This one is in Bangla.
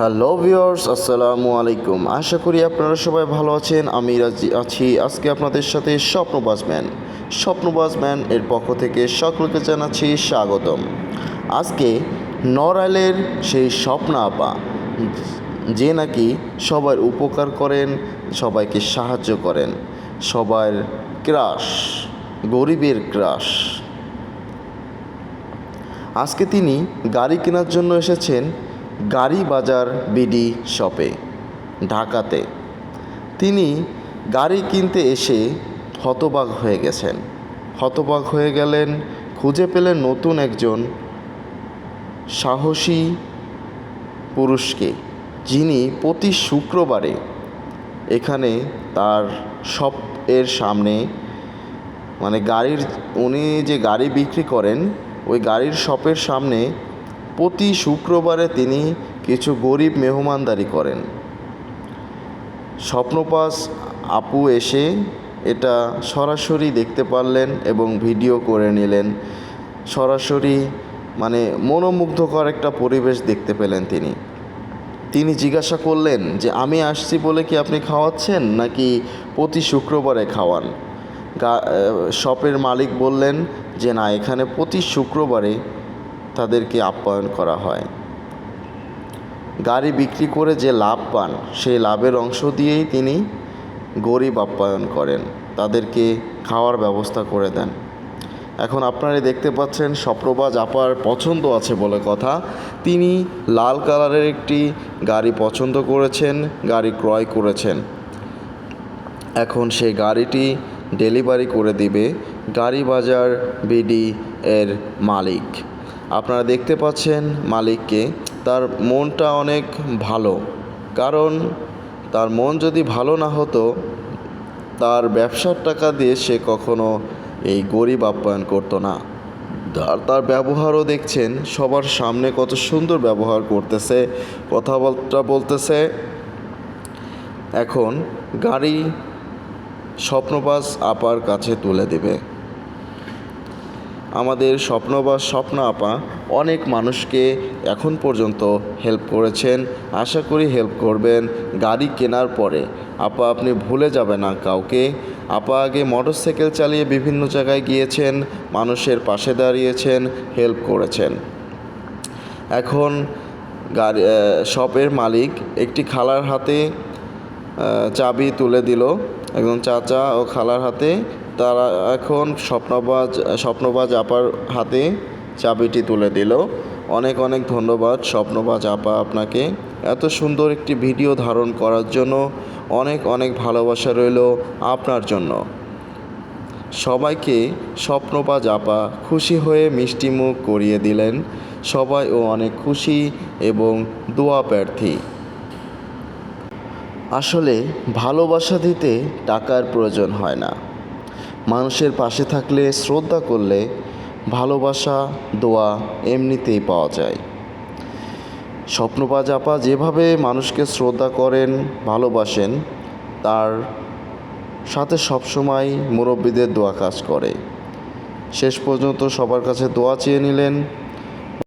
হ্যালো ভিউয়ার্স, আসসালামু আলাইকুম। আশা করি আপনারা সবাই ভালো আছেন। আমি আছি আজকে আপনাদের সাথে স্বপ্নবাজম্যান এর পক্ষ থেকে সকলকে জানাচ্ছি স্বাগতম। আজকে নড়াইলের সেই স্বপ্না আপা, যে নাকি সবার উপকার করেন, সবাইকে সাহায্য করেন, সবার ক্রাশ, গরিবের ক্রাশ। আজকে তিনি গাড়ি কেনার জন্য এসেছেন গাড়ি বাজার বিডি শপে, ঢাকাতে। তিনি গাড়ি কিনতে এসে হতবাক হয়ে গেছেন। হতবাক হয়ে গেলেন, খুঁজে পেলেন নতুন একজন সাহসী পুরুষকে, যিনি প্রতি শুক্রবারে এখানে তার শপের সামনে, মানে উনি যে গাড়ি বিক্রি করেন ওই গাড়ির শপের সামনে প্রতি শুক্রবারে তিনি কিছু গরিব মেহমানদারি করেন। স্বপ্নপাস আপু এসে এটা সরাসরি দেখতে পারলেন এবং ভিডিও করে নিলেন। সরাসরি মানে মনোমুগ্ধকর একটা পরিবেশ দেখতে পেলেন তিনি জিজ্ঞাসা করলেন যে আমি আসছি বলে কি আপনি খাওয়াচ্ছেন নাকি প্রতি শুক্রবারে খাওয়ান? শপের মালিক বললেন যে না, এখানে প্রতি শুক্রবারে তাদেরকে আপ্যায়ন করা হয়। গাড়ি বিক্রি করে যে লাভ পান সেই লাভের অংশ দিয়েই তিনি গরিব আপ্যায়ন করেন, তাদেরকে খাওয়ার ব্যবস্থা করে দেন। এখন আপনারা দেখতে পাচ্ছেন স্বপ্নবাজ আপার পছন্দ আছে বলে কথা, তিনি লাল কালারের একটি গাড়ি পছন্দ করেছেন, গাড়ি ক্রয় করেছেন। এখন সেই গাড়িটি ডেলিভারি করে দিবে গাড়ি বাজার বিডি এর মালিক। আপনারা দেখতে পাচ্ছেন মালিককে, তার মনটা অনেক ভালো, কারণ তার মন যদি ভালো না হতো তার ব্যবসার টাকা দিয়ে সে কখনো এই গরিব আপ্যায়ন করতো না। তার ব্যবহারও দেখছেন, সবার সামনে কত সুন্দর ব্যবহার করতেছে, কথাবার্তা বলতেছে। এখন গাড়ি স্বপ্নবাজ আপার কাছে তুলে দেবে। আমাদের স্বপ্না আপা অনেক মানুষকে এখন পর্যন্ত হেল্প করেছেন, আশা করি হেল্প করবেন। গাড়ি কেনার পরে আপা আপনি ভুলে যাবেন না কাউকে। আপা আগে মোটরসাইকেল চালিয়ে বিভিন্ন জায়গায় গিয়েছেন, মানুষের পাশে দাঁড়িয়েছেন, হেল্প করেছেন। এখন শপের মালিক একটি খালার হাতে চাবি তুলে দিল, একজন চাচা ও খালার হাতে। তারা এখন স্বপ্নবাজ আপার হাতে চাবিটি তুলে দিল। অনেক অনেক ধন্যবাদ স্বপ্নবাজ আপা আপনাকে, এত সুন্দর একটি ভিডিও ধারণ করার জন্য। অনেক অনেক ভালোবাসা রইল আপনার জন্য। সবাইকে স্বপ্নবাজ আপা খুশি হয়ে মিষ্টিমুখ করিয়ে দিলেন। সবাইও অনেক খুশি এবং দোয়া প্রার্থী। আসলে ভালোবাসা দিতে টাকার প্রয়োজন হয় না, মানুষের পাশে থাকলে, শ্রদ্ধা করলে ভালোবাসা, দোয়া এমনিতেই পাওয়া যায়। স্বপ্নবাজ আপা যেভাবে মানুষকে শ্রদ্ধা করেন, ভালোবাসেন, তার সাথে সবসময় মুরব্বীদের দোয়া কাজ করে। শেষ পর্যন্ত সবার কাছে দোয়া চেয়ে নিলেন।